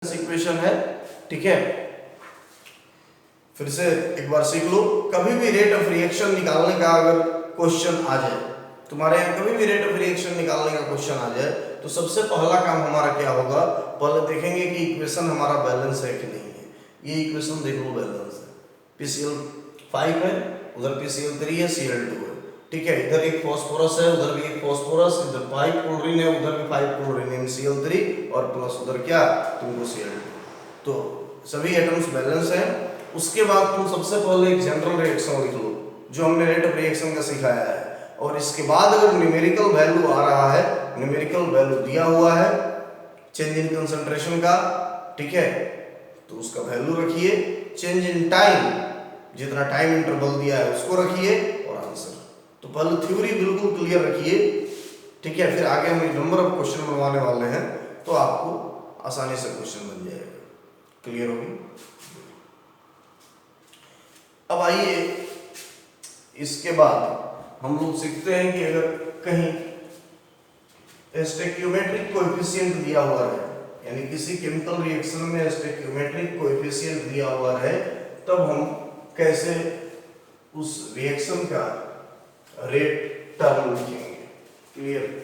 Equation है, ठीक है। फिर से एक बार सीख लो, कभी भी रेट ऑफ रिएक्शन निकालने का अगर क्वेश्चन आ जाए, तुम्हारे यहाँ कभी भी रेट ऑफ रिएक्शन निकालने का क्वेश्चन आ जाए, तो सबसे पहला काम हमारा क्या होगा, पहले देखेंगे कि इक्वेशन हमारा बैलेंस है कि नहीं है। ये इक्वेशन देख लो बैलेंस है, PCl5 है, उधर PCl3 है, Cl2 है, ठीक है। इधर एक फास्फोरस है, उधर भी एक फास्फोरस, इधर 5 क्लोरीन है, उधर भी 5 क्लोरीन, Cl3 और प्लस उधर क्या तुमको Cl2, तो सभी एटम्स बैलेंस है। उसके बाद तुम सबसे पहले एक जनरल रिएक्शन लिख लो जो हमने रेट ऑफ रिएक्शन का सिखाया है, और इसके बाद अगर न्यूमेरिकल वैल्यू आ रहा है, न्यूमेरिकल वैल्यू दिया हुआ है चेंज इन कंसंट्रेशन का, ठीक है, तो उसका वैल्यू रखिए, चेंज इन टाइम जितना टाइम इंटरवल दिया है उसको रखिए, और आंसर। तो पहले थ्योरी बिल्कुल क्लियर रखिए, ठीक है, फिर आगे हम नंबर ऑफ क्वेश्चन बनवाने वाले हैं, तो आपको आसानी से क्वेश्चन बन जाएगा। क्लियर होगी? अब आइए इसके बाद हम लोग सीखते हैं कि अगर कहीं स्टोइकियोमेट्रिक कोएफिशिएंट दिया हुआ है, यानी किसी केमिकल रिएक्शन में स्टोइकियोमेट्रिक कोएफिशिएंट दिया हुआ है, तब हम कैसे उस रिएक्शन का रेट टर्म लिखेंगे। Clear?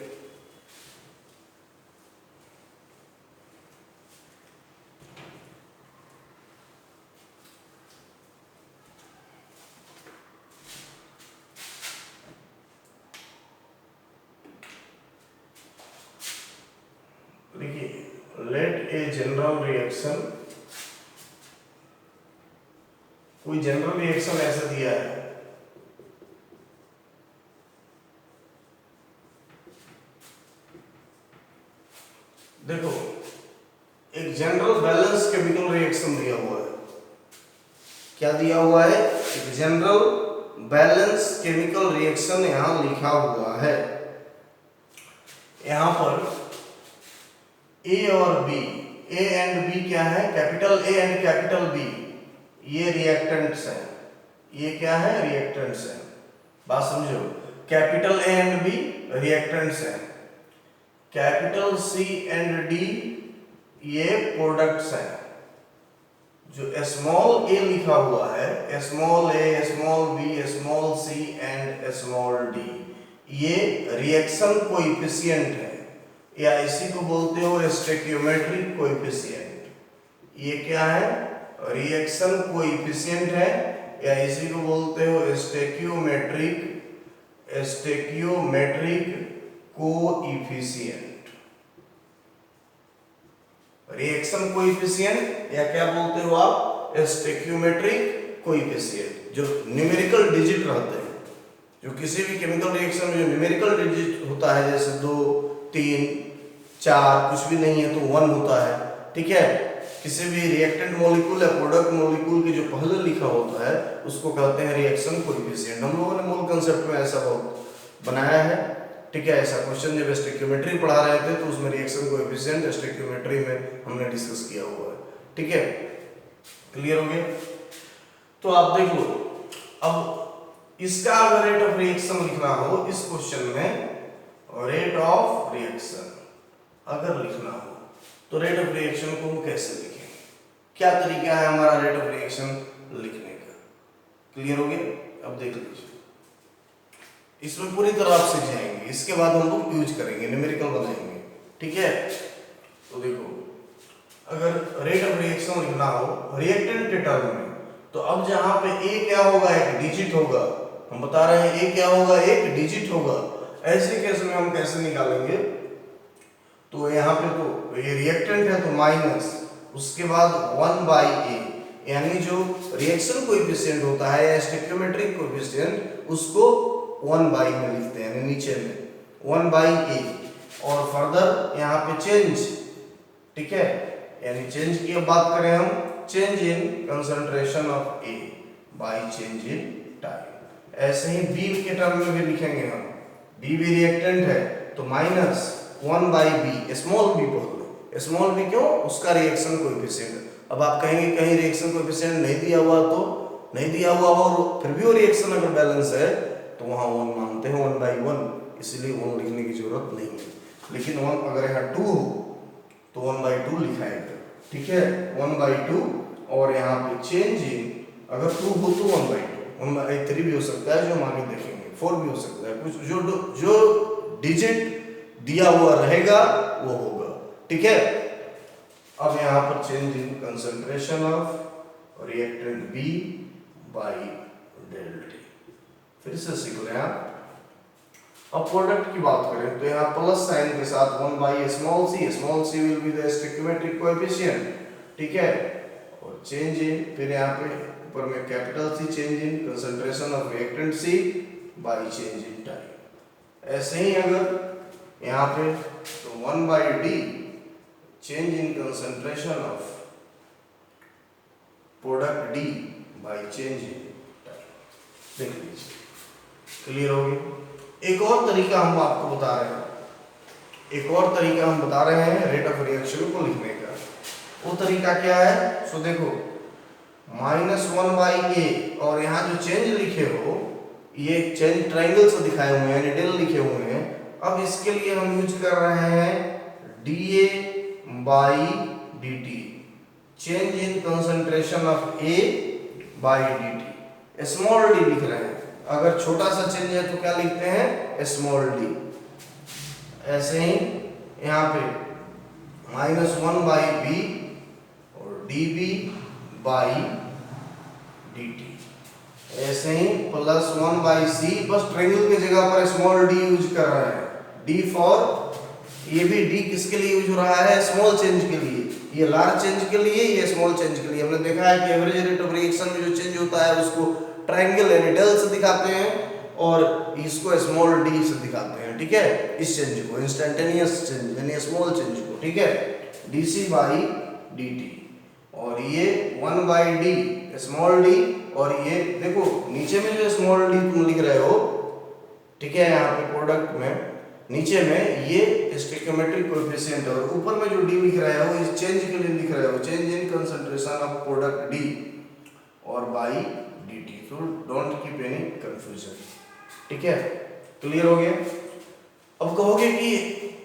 Late a general reaction, कोई जनरल रिएक्शन ऐसा दिया है, देखो एक जनरल बैलेंस केमिकल रिएक्शन दिया हुआ है। क्या दिया हुआ है? एक जनरल बैलेंस केमिकल रिएक्शन यहां लिखा हुआ है। यहां पर ए और बी, ए एंड बी क्या है? Capital A and capital B, ये रिएक्टेंट्स हैं। ये क्या है? रिएक्टेंट्स हैं। बात समझो, capital A and B reactants हैं, कैपिटल सी एंड डी ये प्रोडक्ट्स हैं। जो स्मॉल ए लिखा हुआ है, small A, small B, small C and small D, ये रिएक्शन कोएफिशिएंट है, या इसी को बोलते हो स्टोइकियोमेट्रिक कोएफिशिएंट। ये क्या है? रिएक्शन कोएफिशिएंट है, या इसी को बोलते हो स्टोइकियोमेट्रिक कोएफिशिएंट। रिएक्शन कोएफिशिएंट या क्या बोलते हो आप? Stoichiometric coefficient. जो न्यूमेरिकल डिजिट रहते हैं, जो किसी भी केमिकल रिएक्शन में जो न्यूमेरिकल डिजिट होता है, जैसे 2, 3, 4, कुछ भी नहीं है तो 1 होता है, ठीक है। किसी भी रिएक्टेंट मॉलिक्यूल या प्रोडक्ट मॉलिक्यूल के जो पहले लिखा होता है उसको कहते हैं रिएक्शन कोएफिशिएंट। हम लोगों ने मूल कंसेप्ट में ऐसा बहुत बनाया है, ठीक है। ऐसा क्वेश्चन जब स्टोइकियोमेट्री पढ़ा रहे थे तो उसमें रिएक्शन कोएफिशिएंट स्टोइकियोमेट्री में हमने डिस्कस किया हुआ है, ठीक है। क्लियर हो गया? तो आप देख लो, अब इसका अगर रेट ऑफ रिएक्शन लिखना हो इस क्वेश्चन में, रेट ऑफ रिएक्शन अगर लिखना हो तो रेट ऑफ रिएक्शन को हम कैसे लिखेंगे? क्या तरीका है हमारा रेट ऑफ रिएक्शन लिखने का? क्लियर हो गया? अब देख लीजिए, इसमें पूरी तरह आप सीख जाएंगे। इसके बाद हम लोग यूज करेंगे, न्यूमेरिकल बनाएंगे, ठीक है। तो देखो, अगर रेट ऑफ रिएक्शन लिखना हो रिएक्टेंट के टर्म में, तो अब जहां पे ए क्या होगा? एक डिजिट होगा। हम बता रहे हैं ए क्या होगा? एक डिजिट होगा। ऐसे केस में हम कैसे निकालेंगे? तो यहाँ पे तो ये रिएक्टेंट है तो माइनस, उसके बाद 1/a, यानी जो रिएक्शन कोएफिशिएंट होता है या स्टोइकियोमेट्रिक कोएफिशिएंट उसको 1/, में लिखते हैं, यानी नीचे में 1/a, और फर्दर यहाँ पे चेंज, ठीक है, यानी चेंज की अब बात करें हम, change in concentration of A by change in time. ऐसे ही बी के टर्म में भी लिखेंगे हम, बी भी रिएक्टेंट है तो माइनस 1/b, स्मॉल बी बोलो। स्मॉल बी क्यों? उसका रिएक्शन कोएफिशिएंट। अब आप कहेंगे कहीं रिएक्शन कोएफिशिएंट नहीं दिया हुआ, तो नहीं दिया हुआ और फिर भी वो रिएक्शन अगर बैलेंस है तो वहां 1 मानते हैं, 1/1, इसलिए 1 लिखने की जरूरत नहीं है। लेकिन 1 अगर यहाँ 2 हो तो 1/2 लिखाएंगे, ठीक है 1/2, और यहाँ पे चेंज इन, अगर 2 हो तो 1/2, 1/3 भी हो सकता है जो हम आगे देखेंगे, 4 भी हो सकता है, कुछ जो डिजिट दिया हुआ रहेगा वो होगा, ठीक है। अब यहाँ पर change in concentration of reactant B by del T, फिर से सीख रहे हैं आप। अब प्रोडक्ट की बात करें तो यहाँ प्लस साइन के साथ 1/स्मॉल c will be the stoichiometric coefficient, ठीक है, और चेंज इन, फिर यहाँ पे ऊपर में capital C change in concentration of reactant C by change in time. ऐसे ही अगर यहाँ पे तो 1/D change in concentration of product D by change in time, देख लीजिए क्लियर हो गया। एक और तरीका हम आपको बता रहे हैं, एक और तरीका हम बता रहे हैं रेट ऑफ रिएक्शन को लिखने का। वो तरीका क्या है, सो देखो -1/A, और यहाँ जो चेंज लिखे हो ये चेंज ट्रायंगल से दिखाए हुए हैं, डेल लिखे हुए हैं। अब इसके लिए हम यूज कर रहे हैं dA by dt, change in concentration of A by dt, small d लिख रहे हैं। अगर छोटा सा चेंज है तो क्या लिखते हैं, स्मॉल d। ऐसे ही यहाँ पे -1/B और dB बाई dt, ऐसे ही +1/C, बस ट्रायंगल की जगह पर स्मॉल d यूज कर रहे हैं, d फॉर, ये भी d किसके लिए यूज हो रहा है, स्मॉल चेंज के लिए, ये लार्ज चेंज के लिए, ये स्मॉल चेंज के लिए। हमने देखा है कि एवरेज रेट ऑफ रिएक्शन में जो चेंज होता है उसको ट्रायंगल यानी डेल से दिखाते हैं और इसको स्मॉल d से दिखाते हैं, ठीक है, इस चेंज को इंस्टेंटेनियस चेंज यानी स्मॉल चेंज को, ठीक है, dC बाई dt, और ये 1/D स्मॉल d, और ये देखो नीचे में जो स्मॉल d तुम लिख रहे हो, ठीक है, यहाँ पे प्रोडक्ट में नीचे में ये स्टोइकियोमेट्रिक कोएफिशिएंट है, और ऊपर में जो d लिख रहे हो इस चेंज के लिए लिख रहे हो, change in concentration of product D और बाई dt, तो डोंट कीप एनी कंफ्यूजन, ठीक है, क्लियर हो गया। अब कहोगे कि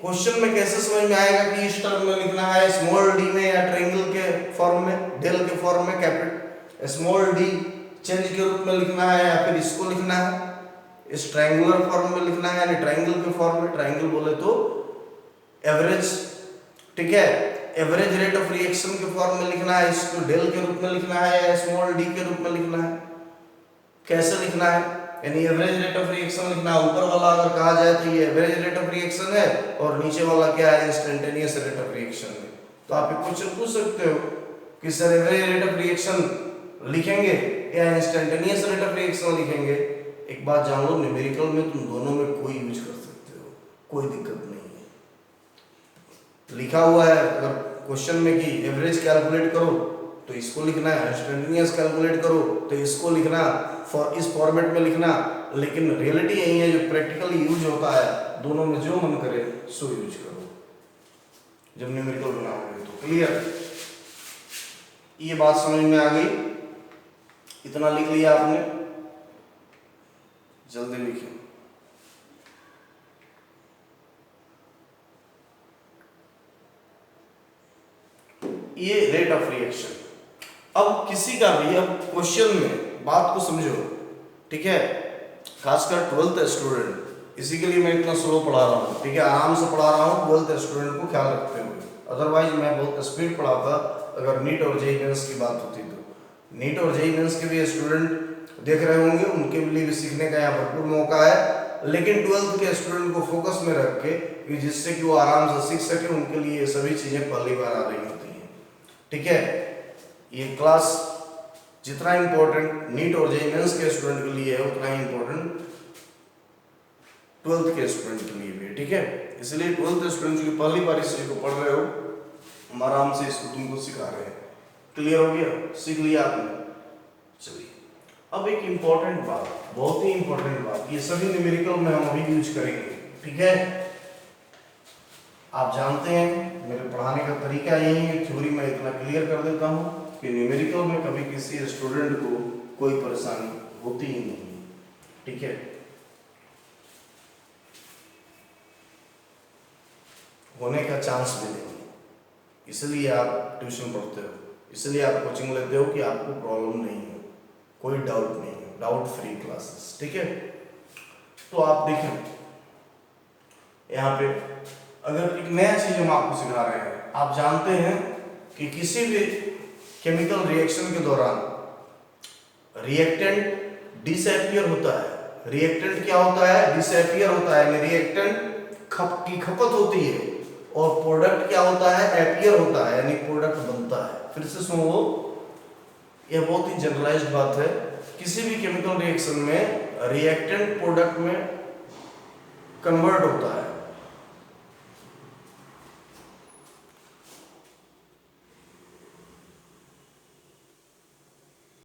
क्वेश्चन में कैसे समझ में आएगा कि इस टर्म में लिखना है स्मॉल d में या ट्रायंगल के फॉर्म में, डेल के फॉर्म में, कैपिटल स्मॉल d चेंज के रूप में लिखना है, या फिर इसको लिखना है इस ट्रायंगुलर फॉर्म में लिखना है, यानी ट्रायंगल के फॉर्म में, ट्रायंगल बोले तो एवरेज, ठीक है, एवरेज रेट ऑफ रिएक्शन के फॉर्म में लिखना है, इसको डेल के रूप में लिखना है या स्मॉल d के रूप में लिखना है, कैसे लिखना है, यानी एवरेज रेट ऑफ रिएक्शन लिखना है। ऊपर वाला अगर कहा जाए तो ये एवरेज रेट ऑफ रिएक्शन है, और नीचे वाला क्या है, इंस्टेंटेनियस रेट ऑफ रिएक्शन है। तो आप एक क्वेश्चन पूछ सकते हो कि sir average rate of reaction लिखेंगे या इंस्टेंटेनियस रेट ऑफ रिएक्शन लिखेंगे। एक बात जान लो, न्यूमेरिकल में तुम दोनों में कोई यूज कर सकते हो, कोई दिक्कत नहीं है। लिखा हुआ है अगर क्वेश्चन में कि एवरेज कैलकुलेट करो तो इसको लिखना है, इंस्टेंटेनियस कैलकुलेट करो तो इसको लिखना, इस फॉर्मेट में लिखना, लेकिन रियलिटी यही है जो प्रैक्टिकली यूज होता है, दोनों में जो मन करे सो यूज करो जब न्यूमेरिकल बनाओगे तो। क्लियर, ये बात समझ में आ गई, इतना लिख लिया आपने, जल्दी लिखिए। ये रेट ऑफ रिएक्शन। अब किसी का भी, अब क्वेश्चन में बात को समझो, ठीक है, खासकर 12th स्टूडेंट, इसी के लिए मैं इतना स्लो पढ़ा रहा हूँ, ठीक है, आराम से पढ़ा रहा हूँ 12th स्टूडेंट को ख्याल रखते हुए, अदरवाइज मैं बहुत स्पीड पढ़ाता अगर नीट और जेईई मेंस की बात होती तो। नीट और जेईई मेंस के भी स्टूडेंट देख रहे होंगे, उनके लिए भी सीखने का यहाँ भरपूर मौका है, लेकिन 12th के स्टूडेंट को फोकस में रख के कि जिससे कि वो आराम से सीख सके, उनके लिए ये सभी चीजें पहली बार आ रही होती हैं, ठीक है। ये क्लास जितना इम्पोर्टेंट नीट और जेईई मेंस के स्टूडेंट के लिए है उतना ही इम्पोर्टेंट 12th के स्टूडेंट के लिए भी है, ठीक है। इसलिए 12th स्टूडेंट की पहली बार इस चीज को पढ़ रहे हो, हम आराम से इसको तुमको सिखा रहे हैं। क्लियर हो गया, सीख लिया आपने। चलिए अब एक इम्पोर्टेंट बात, बहुत ही इम्पोर्टेंट बात, ये सभी न्यूमेरिकल में हम अभी यूज करेंगे, ठीक है। आप जानते हैं मेरे पढ़ाने का तरीका यही है, थ्योरी में इतना क्लियर कर देता हूँ कि न्यूमेरिकल में कभी किसी स्टूडेंट को कोई परेशानी होती ही नहीं, ठीक है। होने का चांस भी नहीं, इसलिए आप ट्यूशन पढ़ते हो, इसलिए आप कोचिंग लेते हो कि आपको प्रॉब्लम नहीं हो, कोई डाउट नहीं हो, डाउट फ्री क्लासेस, ठीक है। तो आप देखिए यहाँ पे अगर एक नया चीज हम आपको सिखा रहे हैं, आप जानते हैं कि किसी भी केमिकल रिएक्शन के दौरान रिएक्टेंट डिसअपियर होता है। रिएक्टेंट क्या होता है? डिसअपियर होता है, यानी रिएक्टेंट की खपत होती है, और प्रोडक्ट क्या होता है? अपियर होता है, यानी प्रोडक्ट बनता है। फिर से सुनो, यह बहुत ही जनरलाइज्ड बात है। किसी भी केमिकल रिएक्शन में रिएक्टेंट प्रोडक्ट में कन्वर्ट होता है,